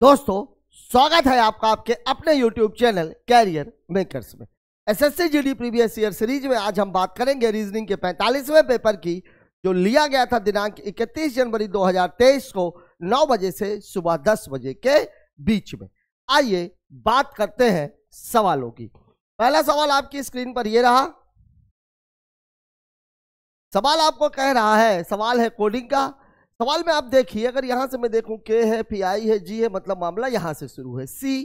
दोस्तों, स्वागत है आपका आपके अपने YouTube चैनल कैरियर मेकर्स में। SSC GD previous year series में आज हम बात करेंगे रीजनिंग के 45वें पेपर की, जो लिया गया था दिनांक 31 जनवरी 2023 को 9 बजे से सुबह 10 बजे के बीच में। आइए बात करते हैं सवालों की। पहला सवाल आपकी स्क्रीन पर यह रहा। सवाल आपको कह रहा है, सवाल है कोडिंग का। सवाल में आप देखिए, अगर यहां से मैं देखूं के है, पी आई है, जी है, मतलब मामला यहां से शुरू है। सी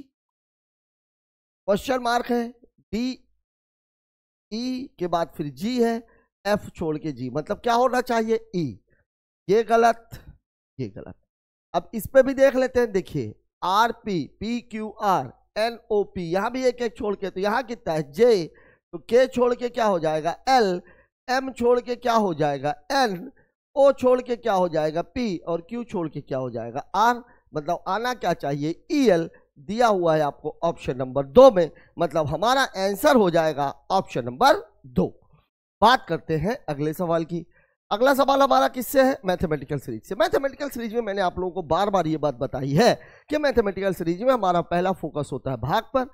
क्वेश्चन मार्क है, डी ई के बाद फिर जी है, एफ छोड़ के जी, मतलब क्या होना चाहिए ई। ये गलत, ये गलत। अब इस पे भी देख लेते हैं। देखिए R P, P Q R, N O P, यहां भी एक एक छोड़ के, तो यहां कितना है जे, तो के छोड़ के क्या हो जाएगा एल, एम छोड़ के क्या हो जाएगा एन, ओ छोड़ के क्या हो जाएगा पी, और क्यू छोड़ के क्या हो जाएगा आर। मतलब आना क्या चाहिए ई एल। दिया हुआ है आपको ऑप्शन नंबर 2 में, मतलब हमारा आंसर हो जाएगा ऑप्शन नंबर 2। बात करते हैं अगले सवाल की। अगला सवाल हमारा किससे है? मैथमेटिकल सीरीज से। मैथमेटिकल सीरीज में मैंने आप लोगों को बार बार ये बात बताई है कि मैथमेटिकल सीरीज में हमारा पहला फोकस होता है भाग पर,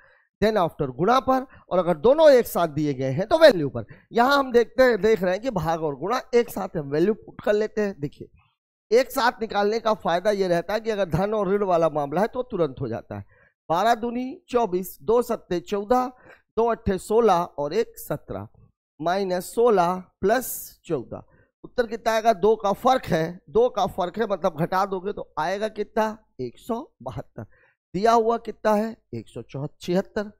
देन आफ्टर गुणा पर, और अगर दोनों एक साथ दिए गए हैं तो वैल्यू पर। यहां हम देख रहे हैं कि भाग और गुणा एक साथ हम वैल्यू पुट कर लेते हैं। देखिए एक साथ निकालने का फायदा ये रहता है कि अगर धन और ऋण वाला मामला है तो तुरंत हो जाता है। 12 दूनी 24, 2 सत्ते 14, 2 अट्ठे 16 और 1 17, माइनस 16 प्लस 14। उत्तर कितना आएगा? 2 का फर्क है, 2 का फर्क है, मतलब घटा दोगे तो आएगा कितना? 172। दिया हुआ कितना है? 176।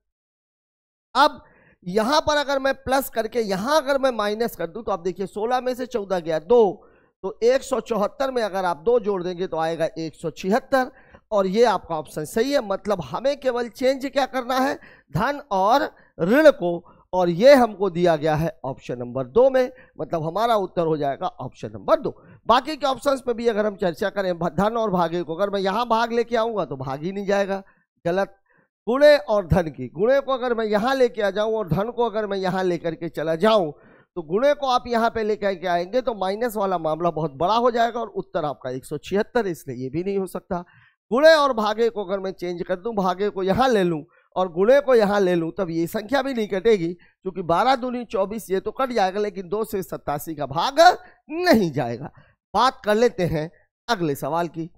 अब यहां पर अगर मैं प्लस करके यहां अगर मैं माइनस कर दूं तो आप देखिए 16 में से 14 गया 2, तो 174 में अगर आप 2 जोड़ देंगे तो आएगा 176, और ये आपका ऑप्शन सही है। मतलब हमें केवल चेंज क्या करना है? धन और ऋण को, और ये हमको दिया गया है ऑप्शन नंबर 2 में, मतलब हमारा उत्तर हो जाएगा ऑप्शन नंबर 2। बाकी के ऑप्शंस पे भी अगर हम चर्चा करें, धन और भागे को अगर मैं यहां भाग लेके आऊंगा तो भाग ही नहीं जाएगा, गलत। गुणे और धन की, गुणे को अगर मैं यहां लेके आ जाऊं और धन को अगर मैं यहां लेकर के चला जाऊं, तो गुणे को आप यहां पे लेकर के आएंगे तो माइनस वाला मामला बहुत बड़ा हो जाएगा और उत्तर आपका 176, इसलिए ये भी नहीं हो सकता। गुणे और भागे को अगर मैं चेंज कर दूं, भागे को यहां ले लूं और गुणे को यहां ले लूं, तब ये संख्या भी नहीं कटेगी, क्योंकि 12 दूनी 24 ये तो कट जाएगा, लेकिन 2 से 87 का भाग नहीं जाएगा। बात कर लेते हैं अगले सवाल की।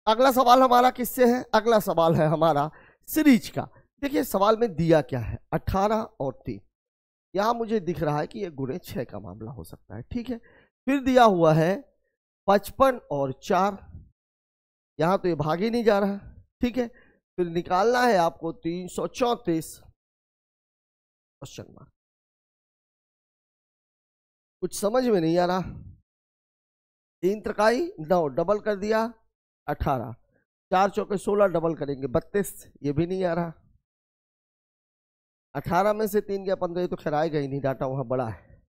अगला सवाल हमारा किससे है? अगला सवाल है हमारा सीरीज का। देखिए सवाल में दिया क्या है? 18 और 3। यहां मुझे दिख रहा है कि ये गुणे 6 का मामला हो सकता है, ठीक है। फिर दिया हुआ है 55 और 4, यहां तो ये भाग ही नहीं जा रहा, ठीक है। फिर निकालना है आपको 334 क्वेश्चन मार्क। कुछ समझ में नहीं आ रहा। 3 त्रिकाई 9, डबल कर दिया 18, 4 चौके 16, डबल करेंगे 32, ये भी नहीं आ रहा। 18 में से 3 गया 15, ये तो खैर आएगा ही नहीं, डाटा वहां बड़ा है।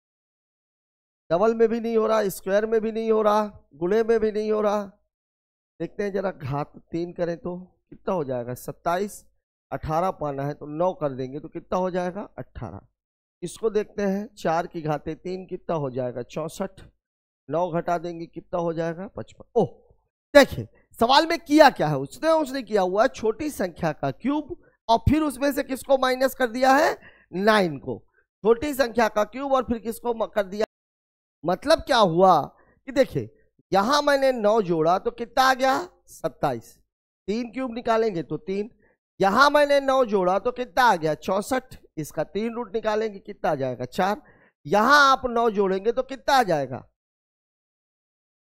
डबल में भी नहीं हो रहा, स्क्वायर में भी नहीं हो रहा, गुणे में भी नहीं हो रहा। देखते हैं जरा, घात 3 करें तो कितना हो जाएगा? 27। 18 पाना है तो 9 कर देंगे तो कितना हो जाएगा? 18। इसको देखते हैं, 4 की घाते 3 कितना हो जाएगा? 64। 9 घटा देंगे कितना हो जाएगा? 55। ओह देखिए सवाल में किया क्या है उसने किया हुआ है छोटी संख्या का क्यूब, और फिर उसमें से किसको माइनस कर दिया है? 9 को। छोटी संख्या का क्यूब और फिर किसको कर दिया? मतलब क्या हुआ कि देखिए यहां मैंने 9 जोड़ा तो कितना आ गया? 27। 3 क्यूब निकालेंगे तो 3। यहां मैंने 9 जोड़ा तो कितना आ गया? 64। इसका 3 रूट निकालेंगे कितना आ जाएगा? 4। यहां आप 9 जोड़ेंगे तो कितना आ जाएगा?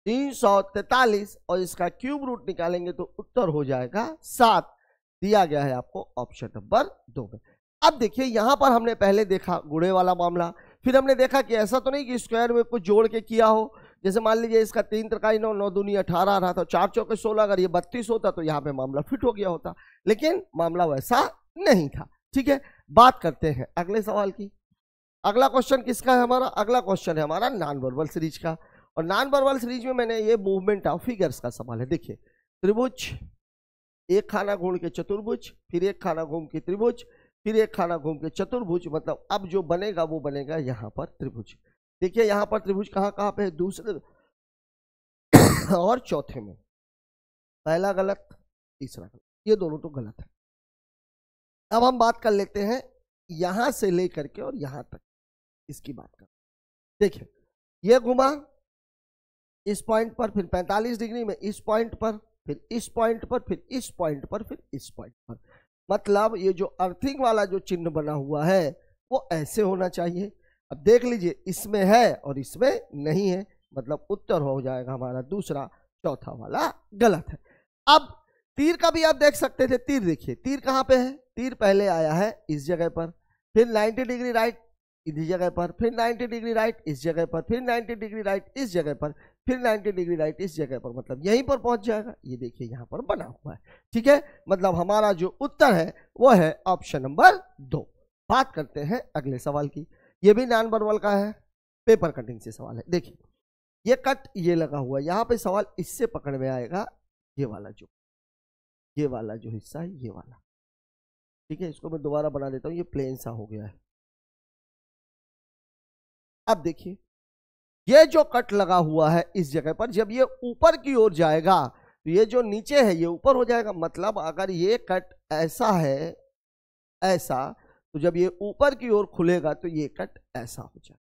343, और इसका क्यूब रूट निकालेंगे तो उत्तर हो जाएगा 7। दिया गया है आपको ऑप्शन नंबर 2 में। अब देखिए यहां पर हमने पहले देखा गुणे वाला मामला, फिर हमने देखा कि ऐसा तो नहीं कि स्क्वायर में कुछ जोड़ के किया हो। जैसे मान लीजिए इसका 3 त्रिकाई 9, 9 दूनी 18 रहा था, 4 चौके 16, अगर ये 32 होता तो यहाँ पे मामला फिट हो गया होता, लेकिन मामला वैसा नहीं था, ठीक है। बात करते हैं अगले सवाल की। अगला क्वेश्चन किसका है हमारा? अगला क्वेश्चन है हमारा नॉन वर्बल सीरीज का, और नॉन वर्बल सीरीज में मैंने ये मूवमेंट ऑफ फिगर्स का सवाल है। देखिए त्रिभुज, एक खाना घूम के चतुर्भुज, फिर एक खाना घूम के त्रिभुज, फिर एक खाना घूम के चतुर्भुज, मतलब अब जो बनेगा वो बनेगा यहाँ पर त्रिभुज। देखिए यहाँ पर त्रिभुज कहाँ कहाँ पे है? दूसरे और चौथे में। पहला गलत, तीसरा गलत। ये दोनों तो गलत है। अब हम बात कर लेते हैं यहां से लेकर के और यहां तक, इसकी बात कर। देखिए ये घुमा इस पॉइंट पर, फिर 45 डिग्री में इस पॉइंट पर, फिर इस पॉइंट पर, फिर इस पॉइंट पर, फिर इस पॉइंट पर। मतलब ये जो अर्थिंग वाला जो चिन्ह बना हुआ है वो ऐसे होना चाहिए। अब देख लीजिए इसमें है और इसमें नहीं है, मतलब उत्तर हो जाएगा हमारा दूसरा, चौथा वाला गलत है। अब तीर का भी आप देख सकते थे, तीर देखिए तीर कहाँ पे है, तीर पहले आया है इस जगह पर, फिर 90 डिग्री राइट इस जगह पर, फिर 90 डिग्री राइट इस जगह पर, फिर 90 डिग्री राइट इस जगह पर, फिर 90 डिग्री राइट इस जगह पर, मतलब यहीं पर पहुंच जाएगा। ये देखिए यहां पर बना हुआ है, ठीक है। मतलब हमारा जो उत्तर है वो है ऑप्शन नंबर 2। बात करते हैं अगले सवाल की। ये भी नॉन वर्बल का है, पेपर कटिंग से सवाल है। देखिए ये कट ये लगा हुआ है, यहां पे सवाल इससे पकड़ में आएगा, ये वाला जो हिस्सा है ये वाला, ठीक है। इसको मैं दोबारा बना देता हूं, ये प्लेन सा हो गया है। अब देखिए ये जो कट लगा हुआ है इस जगह पर, जब ये ऊपर की ओर जाएगा तो ये जो नीचे है ये ऊपर हो जाएगा। मतलब अगर ये कट ऐसा है ऐसा, तो जब ये ऊपर की ओर खुलेगा तो ये कट ऐसा हो जाएगा,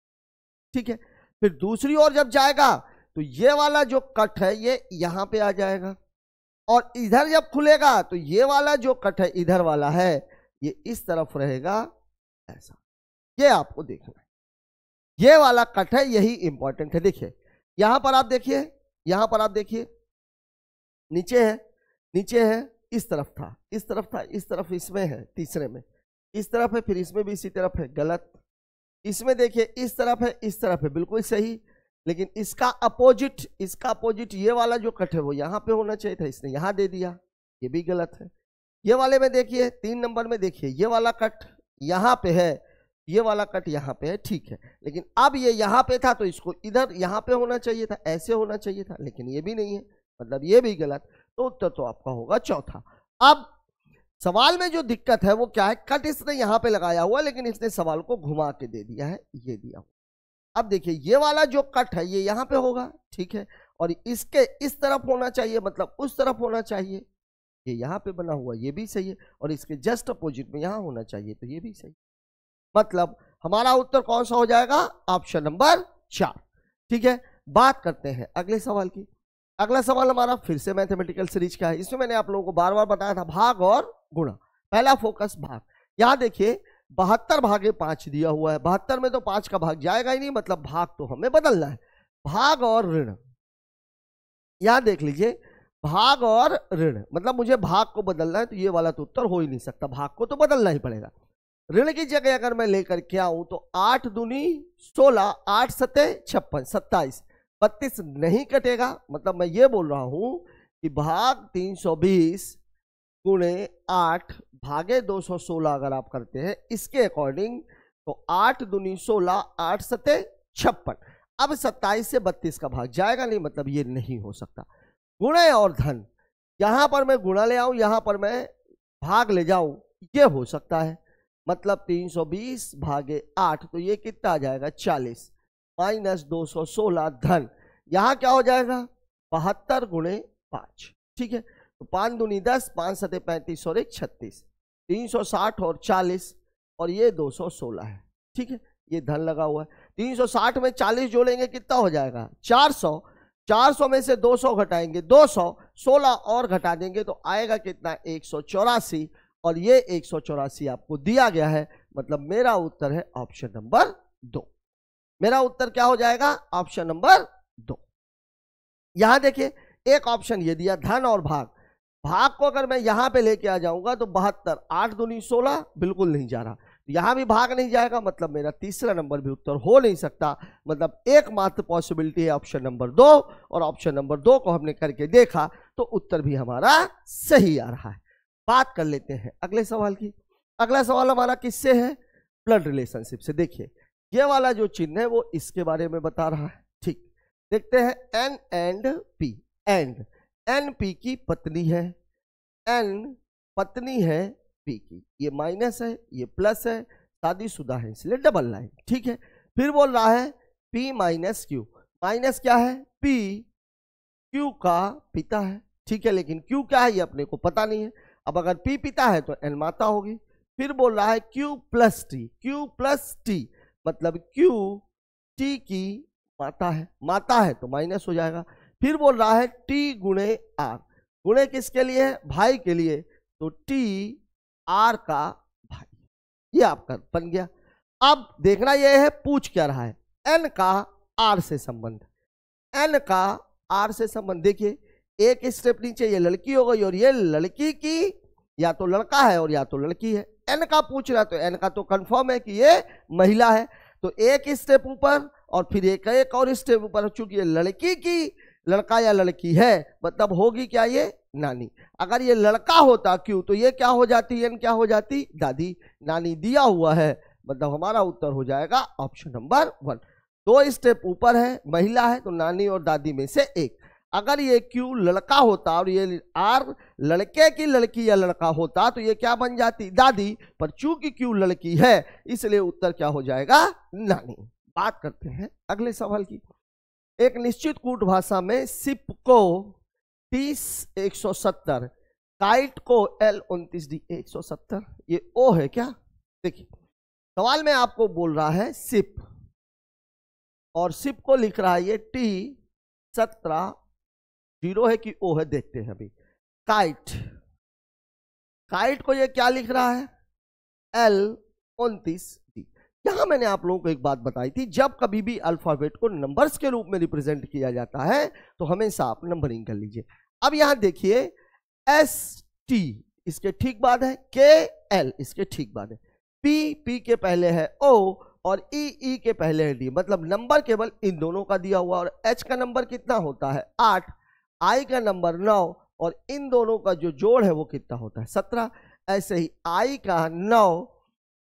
ठीक है। फिर दूसरी ओर जब जाएगा तो ये वाला जो कट है ये यहां पे आ जाएगा, और इधर जब खुलेगा तो ये वाला जो कट है इधर वाला है ये इस तरफ रहेगा ऐसा। ये आपको देखना है, ये वाला कट है, यही इंपॉर्टेंट है। देखिए यहां पर आप देखिए, यहां पर आप देखिए नीचे है, इस तरफ था, इस तरफ था, इस तरफ इसमें है, तीसरे में इस तरफ है, फिर इसमें भी इसी तरफ है, गलत। इसमें देखिए इस तरफ है, इस तरफ है, बिल्कुल सही। लेकिन इसका अपोजिट ये वाला जो कट है वो यहां पे होना चाहिए था, इसने यहां दे दिया, ये भी गलत है। ये वाले में देखिए 3 नंबर में देखिए ये वाला कट यहां पे है, ये वाला कट यहाँ पे है, ठीक है। लेकिन अब ये यहाँ पे था तो इसको इधर यहाँ पे होना चाहिए था, ऐसे होना चाहिए था, लेकिन ये भी नहीं है, मतलब ये भी गलत। तो उत्तर तो आपका होगा चौथा। अब सवाल में जो दिक्कत है वो क्या है, कट इसने यहाँ पे लगाया हुआ लेकिन इसने सवाल को घुमा के दे दिया है, ये दिया हुआ। अब देखिए ये वाला जो कट है ये यहाँ पे होगा, ठीक है, और इसके इस तरफ होना चाहिए, मतलब उस तरफ होना चाहिए, ये यहाँ पे बना हुआ, ये भी सही है, और इसके जस्ट अपोजिट में यहाँ होना चाहिए, तो ये भी सही। मतलब हमारा उत्तर कौन सा हो जाएगा, ऑप्शन नंबर 4, ठीक है। बात करते हैं अगले सवाल की। अगला सवाल हमारा फिर से मैथमेटिकल सीरीज का है। इसमें मैंने आप लोगों को बार बार बताया था भाग और गुणा। पहला फोकस भाग। यहां देखिए 72 भागे 5 दिया हुआ है, 72 में तो 5 का भाग जाएगा ही नहीं, मतलब भाग तो हमें बदलना है। भाग और ऋण, यहां देख लीजिए भाग और ऋण, मतलब मुझे भाग को बदलना है, तो ये वाला तो उत्तर हो ही नहीं सकता, भाग को तो बदलना ही पड़ेगा। ऋण की जगह अगर मैं लेकर के आऊं तो 8 दूनी 16, 8 सते 56, 27, 32 नहीं कटेगा। मतलब मैं ये बोल रहा हूं कि भाग 320 गुणे 8 भागे 216 अगर आप करते हैं इसके अकॉर्डिंग, तो 8 दूनी 16, 8 सते 56। अब 27 से 32 का भाग जाएगा नहीं, मतलब ये नहीं हो सकता। गुणे और धन, यहां पर मैं गुणा ले आऊं, यहां पर मैं भाग ले जाऊं, ये हो सकता है। मतलब 320 भागे 8, तो ये कितना आ जाएगा 40, माइनस 216 धन, यहां क्या हो जाएगा 72 गुणे 5, ठीक है। तो 5 दूनी 10, 5 सते 35 और 1 36, 360 और 40, और ये 216 है, ठीक है। ये धन लगा हुआ है। 360 में 40 जोड़ेंगे कितना हो जाएगा 400, 400 में से 200 घटाएंगे 200, 16 और घटा देंगे तो आएगा कितना 184, और ये 184 आपको दिया गया है। मतलब मेरा उत्तर है ऑप्शन नंबर 2। मेरा उत्तर क्या हो जाएगा ऑप्शन नंबर 2। यहां देखिए एक ऑप्शन ये दिया धन और भाग। भाग को अगर मैं यहां पे लेके आ जाऊंगा तो 72, 8 दूनी 16 बिल्कुल नहीं जा रहा, यहां भी भाग नहीं जाएगा, मतलब मेरा तीसरा नंबर भी उत्तर हो नहीं सकता। मतलब एकमात्र पॉसिबिलिटी है ऑप्शन नंबर 2, और ऑप्शन नंबर 2 को हमने करके देखा तो उत्तर भी हमारा सही आ रहा है। बात कर लेते हैं अगले सवाल की। अगला सवाल हमारा किससे है, ब्लड रिलेशनशिप से। देखिए ये वाला जो चिन्ह है वो इसके बारे में बता रहा है, ठीक। देखते हैं N and P. N P की पत्नी है, एन पत्नी है पी की, ये माइनस है ये प्लस है, शादीशुदा है इसलिए डबल लाइन, ठीक है। फिर बोल रहा है पी माइनस क्यू, माइनस क्या है पी, क्यू का पिता है, ठीक है। लेकिन क्यू क्या है ये अपने को पता नहीं है। अब अगर P पिता है तो N माता होगी। फिर बोल रहा है Q प्लस T, मतलब Q T की माता है तो माइनस हो जाएगा। फिर बोल रहा है T गुणे R, गुणे किसके लिए है? भाई के लिए, तो T R का भाई, ये आपका बन गया। अब देखना यह है पूछ क्या रहा है, N का R से संबंध, N का R से संबंध। देखिए एक स्टेप नीचे ये लड़की हो गई और ये लड़की की या तो लड़का है और या तो लड़की है। N का पूछ रहा, तो N का तो कंफर्म है कि ये महिला है, तो एक स्टेप ऊपर और फिर एक और स्टेप ऊपर। चूंकि ये लड़की की लड़का या लड़की है, मतलब होगी क्या ये नानी। अगर ये लड़का होता क्यों, तो ये क्या हो जाती, N क्या हो जाती, दादी। नानी दिया हुआ है, मतलब हमारा उत्तर हो जाएगा ऑप्शन नंबर 1। 2 स्टेप ऊपर है, महिला है, तो नानी और दादी में से एक। अगर ये Q लड़का होता और ये R लड़के की लड़की या लड़का होता, तो ये क्या बन जाती, दादी। पर चूंकि Q लड़की है, इसलिए उत्तर क्या हो जाएगा, नानी। बात करते हैं अगले सवाल की। एक निश्चित कूट भाषा में सिप को 30-170, काइट को L29D 170, ये O है क्या? देखिए सवाल में आपको बोल रहा है सिप, और सिप को लिख रहा है ये T17, 0 है कि O है, देखते हैं अभी। काइट को ये क्या लिख रहा है, L29D। यहां मैंने आप लोगों को एक बात बताई थी, जब कभी भी अल्फाबेट को नंबर्स के रूप में रिप्रेजेंट किया जाता है तो हमेशा आप नंबरिंग कर लीजिए। अब यहां देखिए ST इसके ठीक बाद है, KL इसके ठीक बाद है, P के पहले है O और E के पहले है D, मतलब नंबर केवल इन दोनों का दिया हुआ। और H का नंबर कितना होता है, 8, I का नंबर 9, और इन दोनों का जो जोड़ है वो कितना होता है, 17। ऐसे ही I का 9,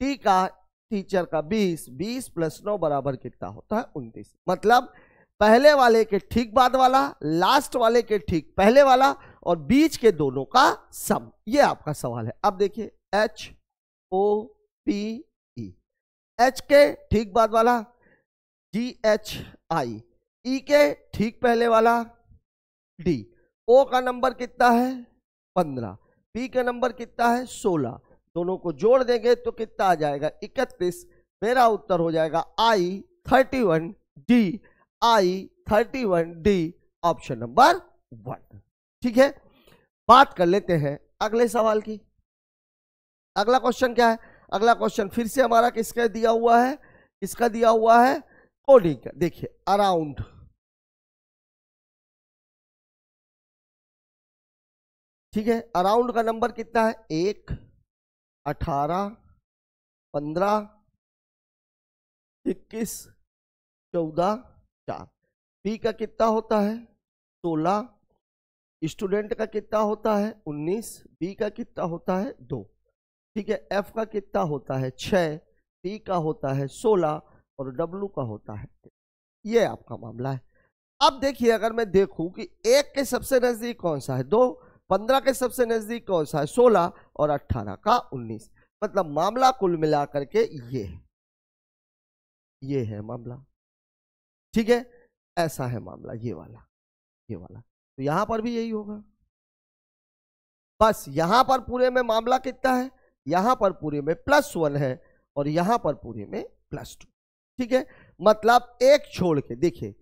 T का टीचर का 20, 20 प्लस 9 बराबर कितना होता है, 29। मतलब पहले वाले के ठीक बाद वाला, लास्ट वाले के ठीक पहले वाला, और बीच के दोनों का सम। ये आपका सवाल है। अब देखिए HOPE, H के ठीक बाद वाला GHI, E के ठीक पहले वाला D, O का नंबर कितना है 15, P का नंबर कितना है 16, दोनों को जोड़ देंगे तो कितना आ जाएगा 31। मेरा उत्तर हो जाएगा I31D, I31D, ऑप्शन नंबर 1। ठीक है, बात कर लेते हैं अगले सवाल की। अगला क्वेश्चन क्या है, अगला क्वेश्चन फिर से हमारा किसका दिया हुआ है, किसका दिया हुआ है, कोडिंग का। देखिए अराउंड, ठीक है, अराउंड का नंबर कितना है 1, 18, 15, 21, 14, 4। P का कितना होता है 16, स्टूडेंट का कितना होता है 19, B का कितना होता है 2। ठीक है, F का कितना होता है 6, T का होता है 16 और W का होता है। ये आपका मामला है। अब देखिए अगर मैं देखूं कि 1 के सबसे नजदीक कौन सा है 2, 15 के सबसे नजदीक कौन सा है 16 और 18 का 19, मतलब मामला कुल मिलाकर के ये है मामला। ठीक है, ऐसा है मामला, ये वाला। तो यहां पर भी यही होगा, बस यहां पर पूरे में मामला कितना है, यहां पर पूरे में +1 है और यहां पर पूरे में +2। ठीक है, मतलब एक छोड़ के देखिए,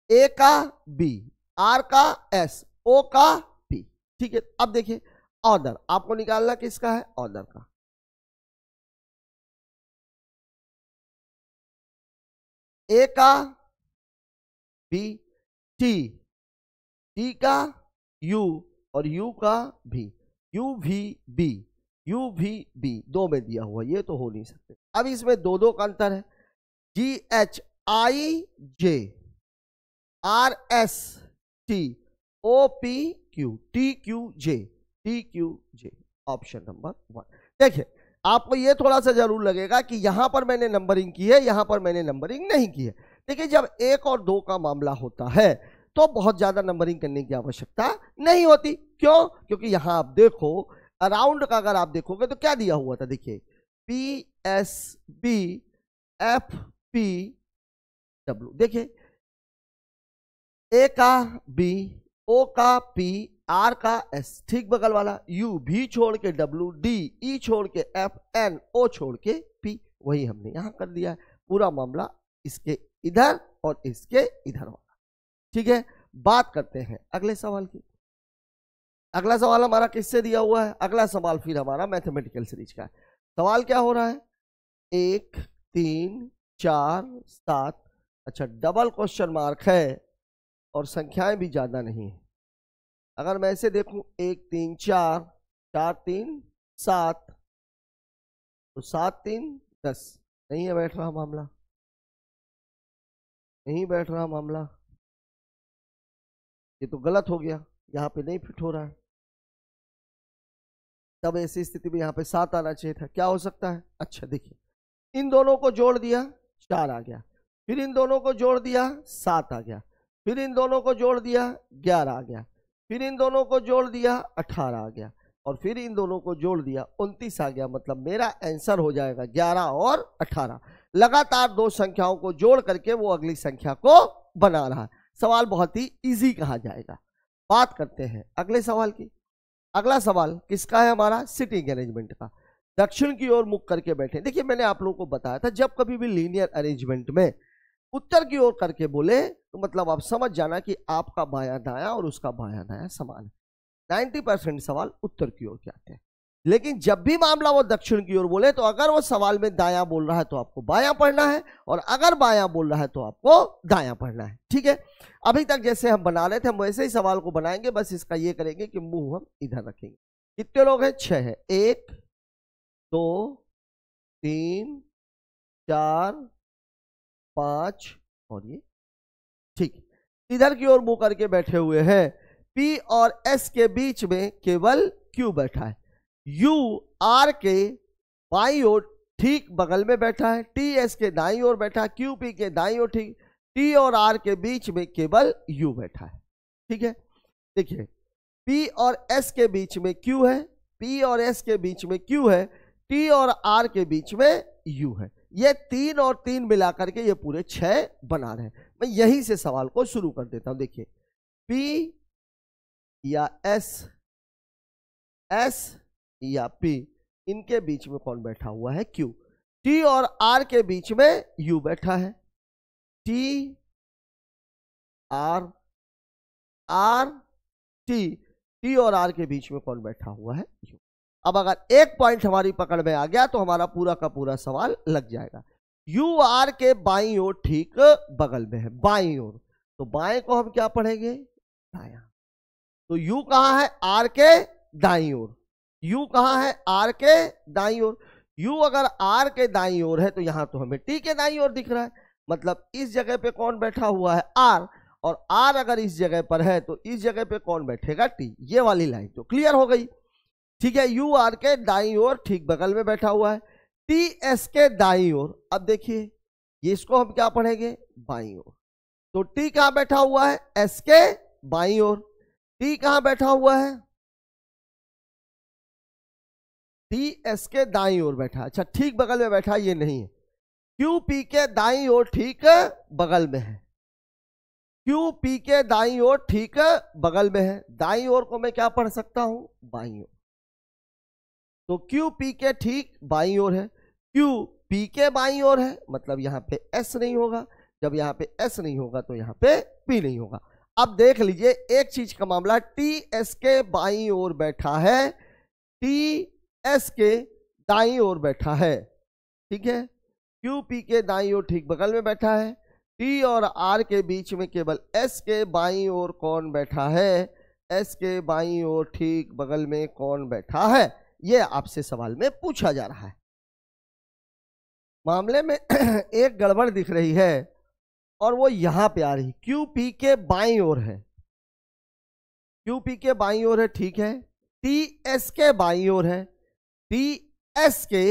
A का B, R का S, O का P। ठीक है, अब देखिए ऑर्डर आपको निकालना किसका है, ऑर्डर का। A का B, T का U और U का V, UVB 2 में दिया हुआ, ये तो हो नहीं सकते। अब इसमें 2 का अंतर है, GHIJ, RST, OPQ, TQJ, option number 1। देखिए आपको ये थोड़ा सा जरूर लगेगा कि यहां पर मैंने नंबरिंग की है, यहां पर मैंने नंबरिंग नहीं की है। देखिए जब 1 और 2 का मामला होता है तो बहुत ज्यादा नंबरिंग करने की आवश्यकता नहीं होती। क्यों? क्योंकि यहां आप देखो अराउंड का अगर आप देखोगे तो क्या दिया हुआ था, देखिए PSB FPW, देखिए A का B, O का P आर का एस ठीक बगल वाला, यू भी छोड़ के डब्ल्यू, डी ई छोड़ के एफ, एन ओ छोड़ के पी, वही हमने यहां कर दिया है। पूरा मामला इसके इधर और इसके इधर होगा। ठीक है, बात करते हैं अगले सवाल की। अगला सवाल हमारा किससे दिया हुआ है? अगला सवाल फिर हमारा मैथमेटिकल सीरीज का है। सवाल क्या हो रहा है? 1 3 4 7, अच्छा डबल क्वेश्चन मार्क है और संख्याएं भी ज्यादा नहीं है। अगर मैं ऐसे देखूं 1 3 4 4 3 7, तो 7 3 10, नहीं है बैठ रहा मामला, नहीं बैठ रहा मामला, ये तो गलत हो गया, यहाँ पे नहीं फिट हो रहा है। तब ऐसी स्थिति में यहाँ पे 7 आना चाहिए था। क्या हो सकता है? अच्छा देखिए, इन दोनों को जोड़ दिया 4 आ गया, फिर इन दोनों को जोड़ दिया 7 आ गया, फिर इन दोनों को जोड़ दिया 11 आ गया, फिर इन दोनों को जोड़ दिया 18 आ गया, और फिर इन दोनों को जोड़ दिया 29 आ गया। मतलब मेरा आंसर हो जाएगा 11 और 18। लगातार दो संख्याओं को जोड़ करके वो अगली संख्या को बना रहा है। सवाल बहुत ही इजी कहा जाएगा। बात करते हैं अगले सवाल की। अगला सवाल किसका है? हमारा सिटिंग अरेंजमेंट का। दक्षिण की ओर मुख करके बैठे। देखिए मैंने आप लोगों को बताया था, जब कभी भी लीनियर अरेंजमेंट में उत्तर की ओर करके बोले तो मतलब आप समझ जाना कि आपका बायां दायां और उसका बायां दायां समान है। 90% सवाल उत्तर की ओर के आते हैं। लेकिन जब भी मामला वो दक्षिण की ओर बोले तो अगर वो सवाल में दायां बोल रहा है तो आपको बायां पढ़ना है, और अगर बायां बोल रहा है तो आपको दायां पढ़ना है। ठीक है, अभी तक जैसे हम बना रहे थे हम वैसे ही सवाल को बनाएंगे, बस इसका ये करेंगे कि मुंह हम इधर रखेंगे। कितने लोग हैं? 6 है। 1 2 3 4 5 और ये ठीक इधर की ओर मुंह करके बैठे हुए हैं। P और S के बीच में केवल Q बैठा है। U R के बाईं ओर ठीक बगल में बैठा है। T S के दाईं ओर बैठा है। Q P के दाईं ओर ठीक। T और R के बीच में केवल U बैठा है। ठीक है, देखिए P और S के बीच में Q है, P और S के बीच में Q है, T और R के बीच में U है। ये 3 और 3 मिलाकर के ये पूरे 6 बना रहे हैं। मैं यहीं से सवाल को शुरू कर देता हूं। देखिए P या S, S या P, इनके बीच में कौन बैठा हुआ है? Q। T और R के बीच में U बैठा है। T R R T, T और R के बीच में कौन बैठा हुआ है? U। अब अगर एक पॉइंट हमारी पकड़ में आ गया तो हमारा पूरा का पूरा सवाल लग जाएगा। U R के बाईं ओर ठीक बगल में है, बाईं ओर, तो बाएं को हम क्या पढ़ेंगे? दायां। तो U कहां है? R के दाईं ओर। U कहां है? R के दाईं ओर। U अगर R के दाईं ओर है तो यहां तो हमें T के दाईं ओर दिख रहा है, मतलब इस जगह पे कौन बैठा हुआ है? R। और R अगर इस जगह पर है तो इस जगह पे कौन बैठेगा? T। ये वाली लाइन तो क्लियर हो गई। ठीक है, U R के दाईं ओर ठीक बगल में बैठा हुआ है, T S के दाईं ओर। अब देखिए ये इसको हम क्या पढ़ेंगे? बाईं ओर। तो T कहां बैठा हुआ है? S के बाईं ओर। T कहां बैठा हुआ है? T S के दाईं ओर बैठा। अच्छा ठीक बगल में बैठा ये नहीं है। Q P के दाईं ओर ठीक बगल में है। Q P के दाईं ओर ठीक बगल में है। दाईं ओर को मैं क्या पढ़ सकता हूं? बाईं ओर। तो Q P के ठीक बाईं ओर है। Q P के बाईं ओर है, मतलब यहां पे S नहीं होगा। जब यहां पे S नहीं होगा तो यहां पे P नहीं होगा। अब देख लीजिए एक चीज का मामला, T S के बाईं ओर बैठा है, T S के दाईं ओर बैठा है। ठीक है, Q P के दाईं ओर ठीक बगल में बैठा है। T और R के बीच में केवल S के बाईं ओर कौन बैठा है? S के बाईं ओर ठीक बगल में कौन बैठा है? ये आपसे सवाल में पूछा जा रहा है। मामले में एक गड़बड़ दिख रही है और वो यहां पे आ रही। Q P के बाईं ओर है, Q P के बाईं ओर है, ठीक है। T S के बाईं ओर है, T S के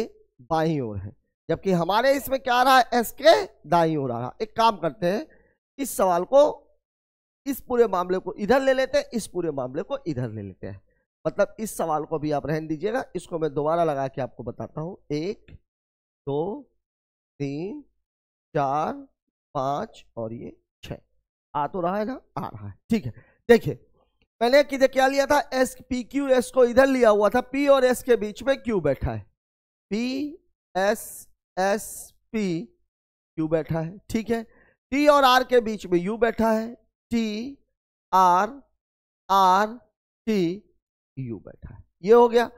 बाईं ओर है, जबकि हमारे इसमें क्या आ रहा है? S के दाईं ओर आ रहा। एक काम करते हैं, इस सवाल को, इस पूरे मामले को इधर ले लेते हैं, इस पूरे मामले को इधर ले लेते हैं। मतलब इस सवाल को भी आप रहने दीजिएगा, इसको मैं दोबारा लगा के आपको बताता हूं। 1 2 3 4 5 और ये 6 आ तो रहा है ना? आ रहा है। ठीक है, देखिए मैंने किधर क्या लिया था, एस पी क्यू एस को इधर लिया हुआ था, पी और एस के बीच में क्यू बैठा है, पी एस पी क्यू बैठा है, ठीक है। टी और आर के बीच में यू बैठा है, टी आर टी यू बैठा है, ये हो गया।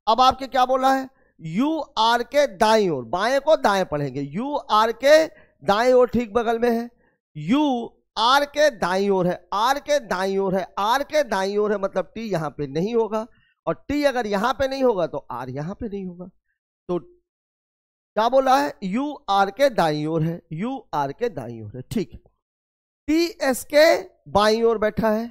अब आपके क्या बोला है, यू आर के दाईं ओर, बाएं को दाएं पढ़ेंगे, यू आर के दाएं ओर ठीक बगल में है, यू आर के दाईं ओर है, आर के दाईं ओर है, आर के दाईं ओर है, मतलब टी यहां पे नहीं होगा, और टी अगर यहां पे नहीं होगा तो आर यहां पे नहीं होगा। तो क्या बोला है, यू आर के दाईं ओर है, यू आर के दाईं ओर है, ठीक है। टी एस के बाईं ओर बैठा है,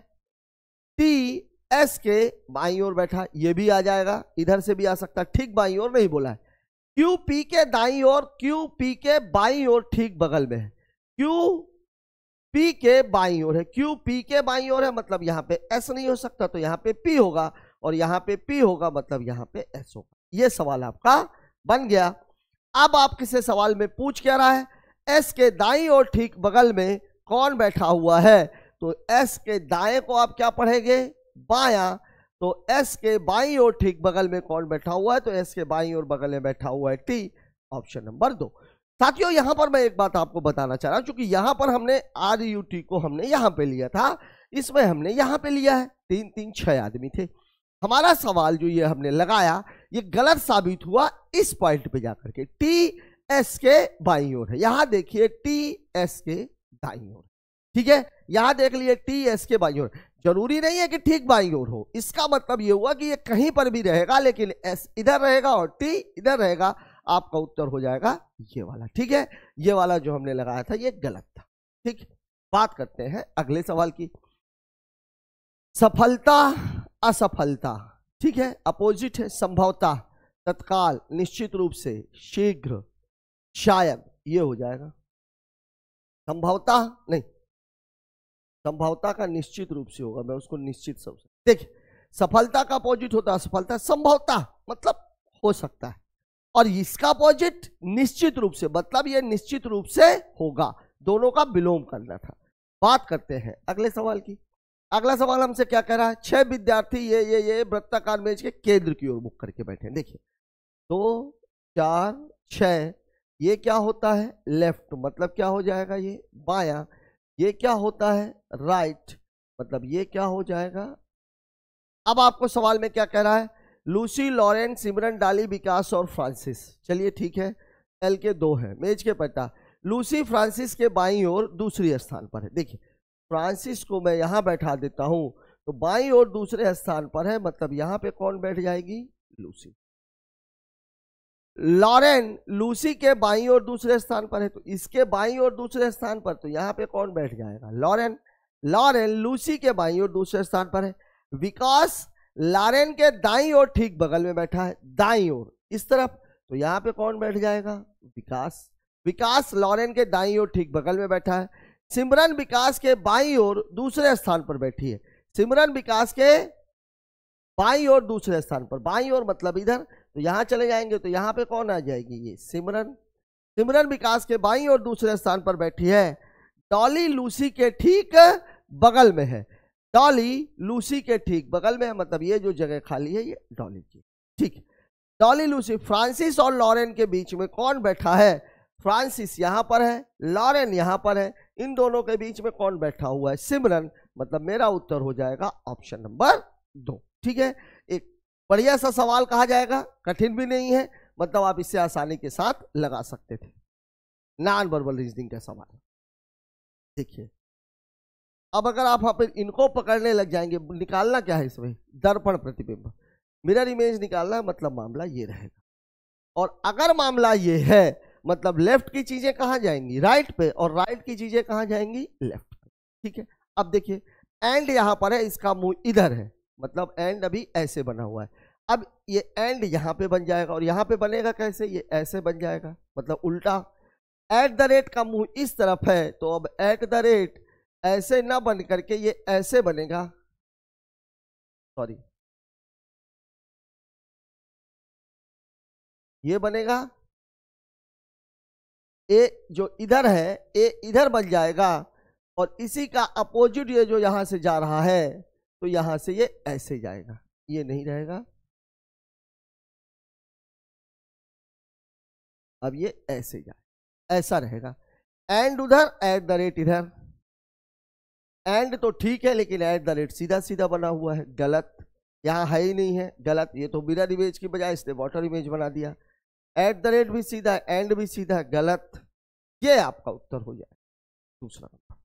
टी एस के बाईं ओर बैठा, ये भी आ जाएगा, इधर से भी आ सकता है, ठीक बाईं ओर नहीं बोला है। क्यू पी के दाईं ओर, क्यू पी के बाईं ओर ठीक बगल में है, क्यू पी के बाईं ओर है, क्यू पी के बाईं ओर है, मतलब यहां पे एस नहीं हो सकता, तो यहां पे पी होगा, और यहां पे पी होगा, मतलब यहां पे एस होगा। ये सवाल आपका बन गया। अब आपके से सवाल में पूछ क्या रहा है, एस के दाईं ओर ठीक बगल में कौन बैठा हुआ है, तो एस के दाएं को आप क्या पढ़ेंगे, बायां, तो एस के बाईं ओर ठीक बगल में कौन बैठा हुआ है, तो एस के बाईं ओर बगल में बैठा हुआ है टी, ऑप्शन नंबर 2। साथियों यहां पर मैं एक बात आपको बताना चाह रहा हूं, क्योंकि यहां पर हमने आर यू टी को हमने यहां पे लिया था, इसमें हमने यहां पे लिया है, 3 3 6 आदमी थे। हमारा सवाल जो ये हमने लगाया ये गलत साबित हुआ इस पॉइंट पे जाकर के, टी एस के बाईं ओर है, यहां देखिए टी एस के दाईं ओर, ठीक है, यहां देख लिए टी एस के बाईं ओर, जरूरी नहीं है कि ठीक बाईं ओर हो, इसका मतलब ये हुआ कि ये कहीं पर भी रहेगा, लेकिन एस इधर रहेगा और टी इधर रहेगा, आपका उत्तर हो जाएगा ये वाला, ठीक है। ये वाला जो हमने लगाया था ये गलत था, ठीक। बात करते हैं अगले सवाल की, सफलता असफलता, ठीक है, अपोजिट है, संभवतः, तत्काल, निश्चित रूप से, शीघ्र, शायद, ये हो जाएगा। संभवतः नहीं, संभवतः का निश्चित रूप से होगा, मैं उसको निश्चित सब देखिए, सफलता का अपोजिट होता है असफलता, संभवतः मतलब हो सकता है, और इसका अपोजिट निश्चित रूप से, मतलब ये निश्चित रूप से होगा, दोनों का विलोम करना था। बात करते हैं अगले सवाल की। अगला सवाल हमसे क्या कह रहा है, 6 विद्यार्थी ये वृत्ताकार मेज के केंद्र की ओर मुख करके बैठे हैं, देखिए 2 4 6, ये क्या होता है लेफ्ट, मतलब क्या हो जाएगा ये बायां, ये क्या होता है राइट, मतलब ये क्या हो जाएगा। अब आपको सवाल में क्या कह रहा है, लूसी, लॉरेन, सिमरन, डाली, विकास और फ्रांसिस, चलिए ठीक है, एल के 2 है, मेज के पट्टा, लूसी फ्रांसिस के बाईं ओर दूसरी स्थान पर है, देखिए फ्रांसिस को मैं यहां बैठा देता हूं, तो बाईं ओर दूसरे स्थान पर है, मतलब यहां पे कौन बैठ जाएगी, लूसी। लॉरेन लूसी के बाईं ओर दूसरे स्थान पर है, तो इसके बाईं ओर दूसरे स्थान पर, तो यहां पे कौन बैठ जाएगा, लॉरेन। लॉरेन लूसी के बाईं ओर दूसरे स्थान पर है। विकास लॉरेन के दाईं ओर ठीक बगल में बैठा है, दाईं ओर इस तरफ, तो यहां पे कौन बैठ जाएगा, विकास। विकास लॉरेन के दाईं ओर ठीक बगल में बैठा है। सिमरन विकास के बाईं ओर दूसरे स्थान पर बैठी है, सिमरन विकास के बाईं ओर दूसरे स्थान पर, बाईं ओर मतलब इधर, तो यहां चले जाएंगे तो यहां पे कौन आ जाएगी, ये सिमरन। सिमरन विकास के बाईं ओर दूसरे स्थान पर बैठी है। डॉली लूसी के ठीक बगल में है, डॉली लूसी के ठीक बगल में है, मतलब ये जो जगह खाली है ये डॉली की, ठीक। डॉली लूसी, फ्रांसिस और लॉरेन के बीच में कौन बैठा है, फ्रांसिस यहां पर है, लॉरेन यहां पर है, इन दोनों के बीच में कौन बैठा हुआ है, सिमरन, मतलब मेरा उत्तर हो जाएगा ऑप्शन नंबर 2, ठीक है। एक बढ़िया सा सवाल कहा जाएगा, कठिन भी नहीं है, मतलब आप इसे आसानी के साथ लगा सकते थे, नॉन वर्बल रीजनिंग का सवाल। देखिए अब अगर आप इनको पकड़ने लग जाएंगे, निकालना क्या है इसमें, दर्पण प्रतिबिंब, मिरर इमेज निकालना है, मतलब मामला ये रहेगा। और अगर मामला ये है, मतलब लेफ्ट की चीजें कहां जाएंगी, राइट पे, और राइट की चीजें कहां जाएंगी, लेफ्ट पे, ठीक है। अब देखिए एंड यहां पर है, इसका मुंह इधर है, मतलब एंड अभी ऐसे बना हुआ है, अब ये एंड यहां पे बन जाएगा, और यहां पे बनेगा कैसे, ये ऐसे बन जाएगा, मतलब उल्टा। एट द रेट का मुंह इस तरफ है, तो अब एट द रेट ऐसे ना बन करके ये ऐसे बनेगा, सॉरी ये बनेगा, ए जो इधर है ए इधर बन जाएगा, और इसी का अपोजिट ये जो यहां से जा रहा है, तो यहां से ये ऐसे जाएगा, ये नहीं रहेगा, अब ये ऐसे जाए, ऐसा रहेगा। एंड उधर, एट द रेट इधर, एंड तो ठीक है लेकिन एट द रेट सीधा सीधा बना हुआ है, गलत, यहां है ही नहीं है, गलत। ये तो मिरर इमेज की बजाय इसने वाटर इमेज बना दिया। एट द रेट भी सीधा, एंड भी सीधा, गलत। ये आपका उत्तर हो जाए दूसरा नंबर,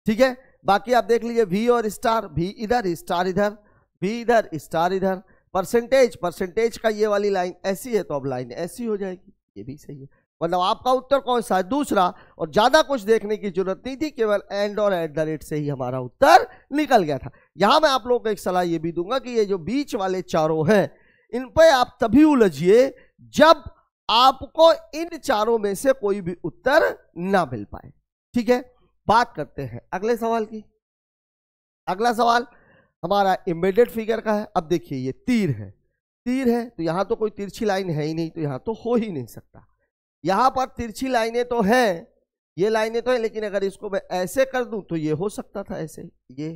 ठीक है। बाकी आप देख लीजिए, वी और स्टार, वी इधर स्टार इधर, वी इधर स्टार इधर। परसेंटेज, परसेंटेज का ये वाली लाइन ऐसी है तो अब लाइन ऐसी हो जाएगी, ये भी सही है। मतलब आपका उत्तर कौन सा है? दूसरा। और ज्यादा कुछ देखने की जरूरत नहीं थी, केवल एंड और एट द रेट से ही हमारा उत्तर निकल गया था। यहां मैं आप लोगों को एक सलाह ये भी दूंगा कि ये जो बीच वाले चारों हैं, इन पे आप तभी उलझिए जब आपको इन चारों में से कोई भी उत्तर ना मिल पाए, ठीक है। बात करते हैं अगले सवाल की। अगला सवाल हमारा एम्बेडेड फिगर का है। अब देखिए ये तीर है, तीर है तो यहां तो कोई तिरछी लाइन है ही नहीं, तो यहां तो हो ही नहीं सकता। यहां पर तिरछी लाइनें तो हैं, ये लाइनें तो है, लेकिन अगर इसको मैं ऐसे कर दूं तो ये हो सकता था ऐसे, ये,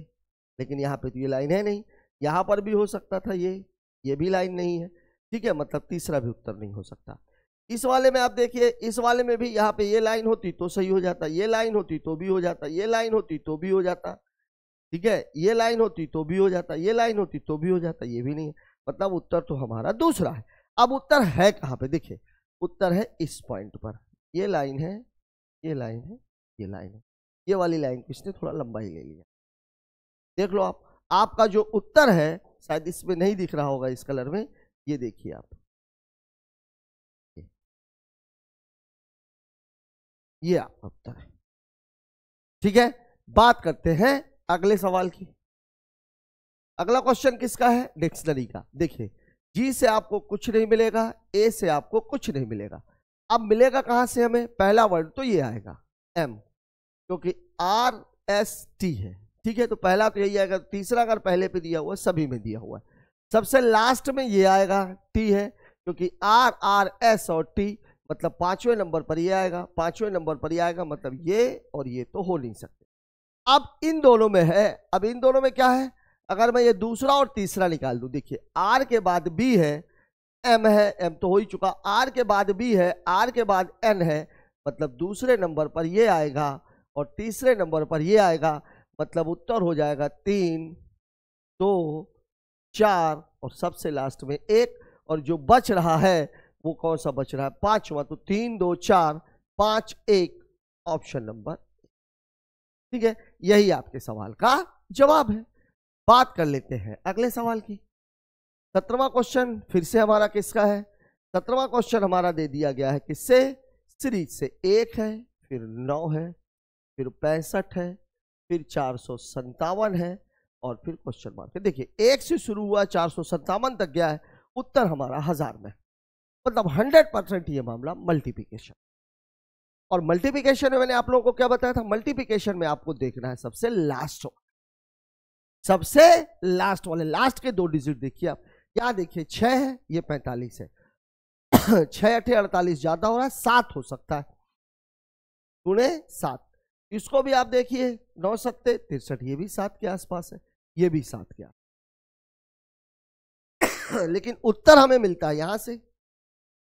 लेकिन यहां पे तो ये लाइन है नहीं। यहां पर भी हो सकता था ये भी लाइन नहीं है, ठीक है। मतलब तीसरा भी उत्तर नहीं हो सकता। इस वाले में आप देखिए, इस वाले में भी यहाँ पे ये लाइन होती तो सही हो जाता, ये लाइन होती तो भी हो जाता, ये लाइन होती तो भी हो जाता, ठीक है। ये लाइन होती तो भी हो जाता, ये लाइन होती तो भी हो जाता, ये भी नहीं है। मतलब उत्तर तो हमारा दूसरा है। अब उत्तर है कहाँ पे? देखिए उत्तर है इस पॉइंट पर, ये लाइन है, ये लाइन है, ये लाइन है, ये वाली लाइन को इसने थोड़ा लंबाई ले लिया। देख लो आप, आपका जो उत्तर है, शायद इसमें नहीं दिख रहा होगा इस कलर में, ये देखिए आप, ये आपका उत्तर है, ठीक है। बात करते हैं अगले सवाल की। अगला क्वेश्चन किसका है? डिक्शनरी का। देखिए जी से आपको कुछ नहीं मिलेगा, ए से आपको कुछ नहीं मिलेगा। अब मिलेगा कहां से हमें? पहला वर्ड तो ये आएगा एम, क्योंकि आर एस टी है, ठीक है। तो पहला तो यही आएगा। तीसरा अगर पहले पे दिया हुआ है, सभी में दिया हुआ है। सबसे लास्ट में ये आएगा टी है, क्योंकि आर आर एस और टी, मतलब पांचवें नंबर पर ये आएगा, पांचवें नंबर पर ये आएगा, मतलब ये और ये तो हो नहीं सकते। अब इन दोनों में है, अब इन दोनों में क्या है? अगर मैं ये दूसरा और तीसरा निकाल दूं, देखिए आर के बाद बी है, एम है, एम तो हो ही चुका, आर के बाद बी है, आर के बाद एन है, मतलब दूसरे नंबर पर ये आएगा और तीसरे नंबर पर ये आएगा। मतलब उत्तर हो जाएगा 3, 2, 4 और सबसे लास्ट में 1। और जो बच रहा है वो कौन सा बच रहा है? पांचवा। तो 3, 2, 4, 5, 1, ऑप्शन नंबर, ठीक है। यही आपके सवाल का जवाब है। बात कर लेते हैं अगले सवाल की। 17वां क्वेश्चन फिर से हमारा किसका है? 17वां क्वेश्चन हमारा दे दिया गया है किससे? सीरीज से। 1 है, फिर 9 है, फिर 65 है, फिर 457 है और फिर क्वेश्चन मार्क है। देखिए 1 से शुरू हुआ, 457 तक गया है, उत्तर हमारा 1000 में। मतलब 100% ये मामला मल्टीप्लिकेशन। और मल्टीप्लिकेशन में मैंने आप लोगों को क्या बताया था? मल्टीप्लिकेशन में आपको देखना है सबसे लास्ट, सबसे लास्ट वाले, लास्ट के 2 डिजिट देखिए आप। यहां देखिए 6 है, ये 45 है। 6 8 48 ज्यादा हो रहा है, 7 हो सकता है, गुणे 7। इसको भी आप देखिए, 9 7 63, ये भी 7 के आसपास है, ये भी 7 के आसपास। लेकिन उत्तर हमें मिलता है यहां से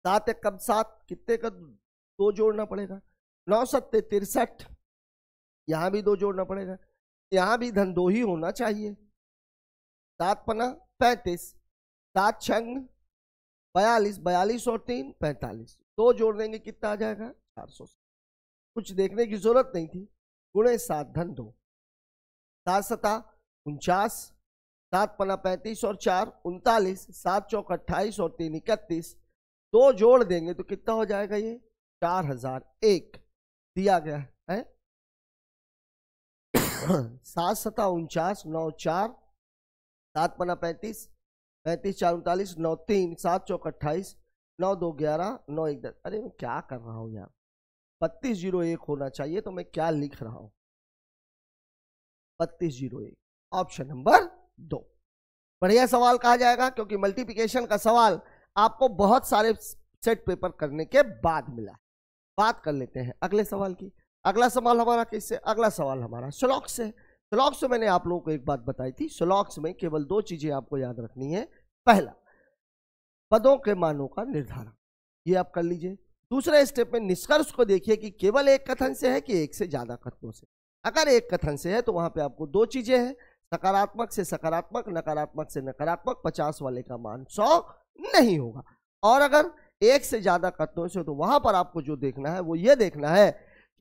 7 1 कब 7, कितने का 2 जोड़ना पड़ेगा। 9 7 63, यहां भी 2 जोड़ना पड़ेगा, यहां भी धन 2 ही होना चाहिए। 7 पना 35, 7 छंग 42, 42 और 3 45, 2 जोड़ देंगे कितना आ जाएगा? 400। कुछ देखने की जरूरत नहीं थी। गुणे 7 धन 2, 7 7 49, 7 पना 35 और 4 39, 7 चौक 28 और 3 31, 2 जोड़ देंगे तो कितना हो जाएगा? ये 4001 दिया गया है। 7 7 49, 9 4, 7 पना 35, 35 4 39, 9 3, 7 चौक 28, 9 2 11, 9 1 10। अरे मैं क्या कर रहा हूं यार? 3201 होना चाहिए, तो मैं क्या लिख रहा हूं? 3201, ऑप्शन नंबर 2 बढ़िया सवाल कहा जाएगा, क्योंकि मल्टीप्लिकेशन का सवाल आपको बहुत सारे सेट पेपर करने के बाद मिला। बात कर लेते हैं अगले सवाल की। अगला सवाल हमारा किससे? अगला सवाल हमारा श्लोक से। स्लॉग्स में मैंने आप लोगों को एक बात बताई थी, स्लॉग्स में केवल 2 चीजें आपको याद रखनी है। पहला, पदों के मानों का निर्धारण, ये आप कर लीजिए। दूसरे स्टेप में निष्कर्ष को देखिए कि केवल एक कथन से है कि एक से ज्यादा कथनों से। अगर एक कथन से है तो वहां पे आपको 2 चीजें हैं, सकारात्मक से सकारात्मक, नकारात्मक से नकारात्मक। 50 वाले का मान 100 नहीं होगा। और अगर एक से ज्यादा कथनों से तो वहां पर आपको जो देखना है वो ये देखना है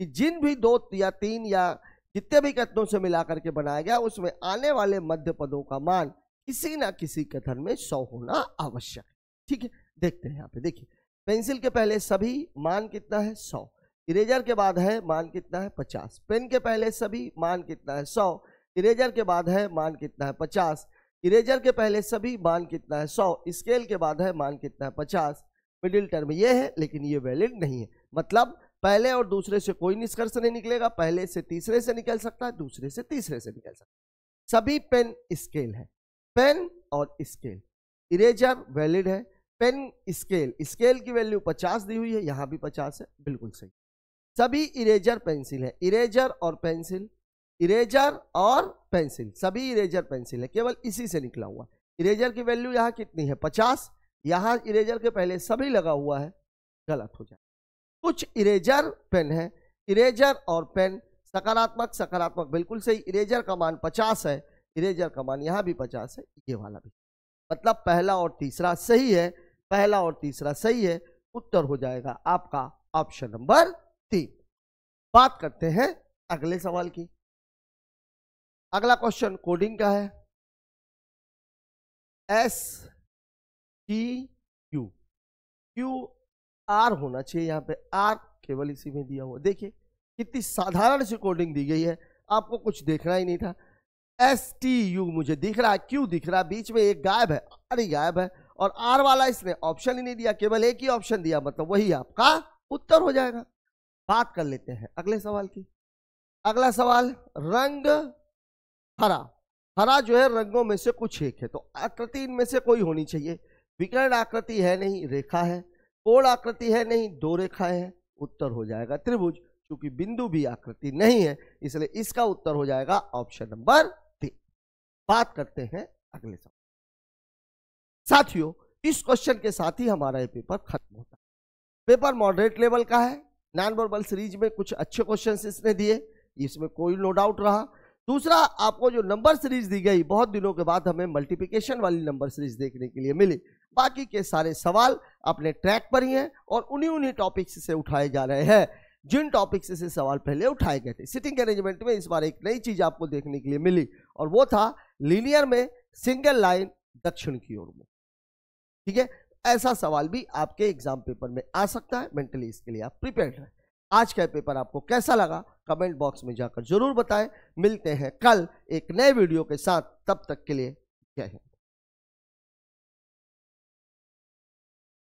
कि जिन भी 2 या 3 या जितने भी कथनों से मिलाकर के बनाया गया उसमें आने वाले मध्य पदों का मान किसी ना किसी कथन में 100 होना आवश्यक है। ठीक है, देखते हैं यहाँ पे। देखिए, पेंसिल के पहले सभी मान कितना है 100, इरेजर के बाद है मान कितना है 50, पेन के पहले सभी मान कितना है 100, इरेजर के बाद है मान कितना है 50, इरेजर के पहले सभी मान कितना है 100, स्केल के बाद है मान कितना है 50। मिडिल टर्म ये है लेकिन ये वैलिड नहीं है, मतलब पहले और दूसरे से कोई निष्कर्ष नहीं निकलेगा। पहले से तीसरे से निकल सकता है, दूसरे से तीसरे से निकल सकता है। सभी पेन स्केल है, पेन और स्केल। इरेजर वैलिड है, पेन स्केल, स्केल की वैल्यू 50 दी हुई है, यहां भी 50 है, बिल्कुल सही। सभी इरेजर पेंसिल है, इरेजर और पेंसिल, इरेजर और पेंसिल, सभी इरेजर पेंसिल है, केवल इसी से निकला हुआ। इरेजर की वैल्यू यहाँ कितनी है 50, यहाँ इरेजर के पहले सभी लगा हुआ है, गलत हो जाए। कुछ इरेजर पेन है, इरेजर और पेन सकारात्मक सकारात्मक बिल्कुल सही, इरेजर का मान 50 है, इरेजर का मान यहाँ भी 50 है, ये वाला भी, मतलब पहला और तीसरा सही है, पहला और तीसरा सही है। उत्तर हो जाएगा आपका ऑप्शन नंबर 3। बात करते हैं अगले सवाल की। अगला क्वेश्चन कोडिंग का है। STQ, QR होना चाहिए, यहाँ पे R केवल इसी में दिया हुआ। देखिए कितनी साधारण सी कोडिंग दी गई है, आपको कुछ देखना ही नहीं था। STU मुझे दिख रहा है, Q दिख रहा है, बीच में एक गायब है, अरे गायब है, और R वाला इसने ऑप्शन ही नहीं दिया, केवल एक ही ऑप्शन दिया, मतलब वही आपका उत्तर हो जाएगा। बात कर लेते हैं अगले सवाल की। अगला सवाल, रंग हरा, हरा जो है रंगों में से कुछ एक है, तो आकृति इनमें से कोई होनी चाहिए। विकर्ण आकृति है नहीं, रेखा है। कोण आकृति है नहीं, 2 रेखाएं हैं, उत्तर हो जाएगा त्रिभुज। क्योंकि बिंदु भी आकृति नहीं है, इसलिए इसका उत्तर हो जाएगा ऑप्शन नंबर 3। बात करते हैं अगले सवाल। साथियों, इस क्वेश्चन के साथ ही हमारा ये पेपर खत्म होता है। पेपर मॉडरेट लेवल का है, नॉन वर्बल सीरीज में कुछ अच्छे क्वेश्चंस इसने दिए, इसमें कोई नो डाउट रहा। दूसरा, आपको जो नंबर सीरीज दी गई, बहुत दिनों के बाद हमें मल्टीप्लिकेशन वाली नंबर सीरीज देखने के लिए मिली। बाकी के सारे सवाल अपने ट्रैक पर ही हैं और उन्हीं टॉपिक्स से उठाए जा रहे हैं जिन टॉपिक्स से सवाल पहले उठाए गए थे। सिटिंग अरेंजमेंट में इस बार एक नई चीज आपको देखने के लिए मिली, और वो था लीनियर में सिंगल लाइन दक्षिण की ओर में। ठीक है, ऐसा सवाल भी आपके एग्जाम पेपर में आ सकता है, मेंटली इसके लिए आप प्रिपेयर्ड रहें। आज का पेपर आपको कैसा लगा कमेंट बॉक्स में जाकर जरूर बताएं। मिलते हैं कल एक नए वीडियो के साथ, तब तक के लिए जय हिंद।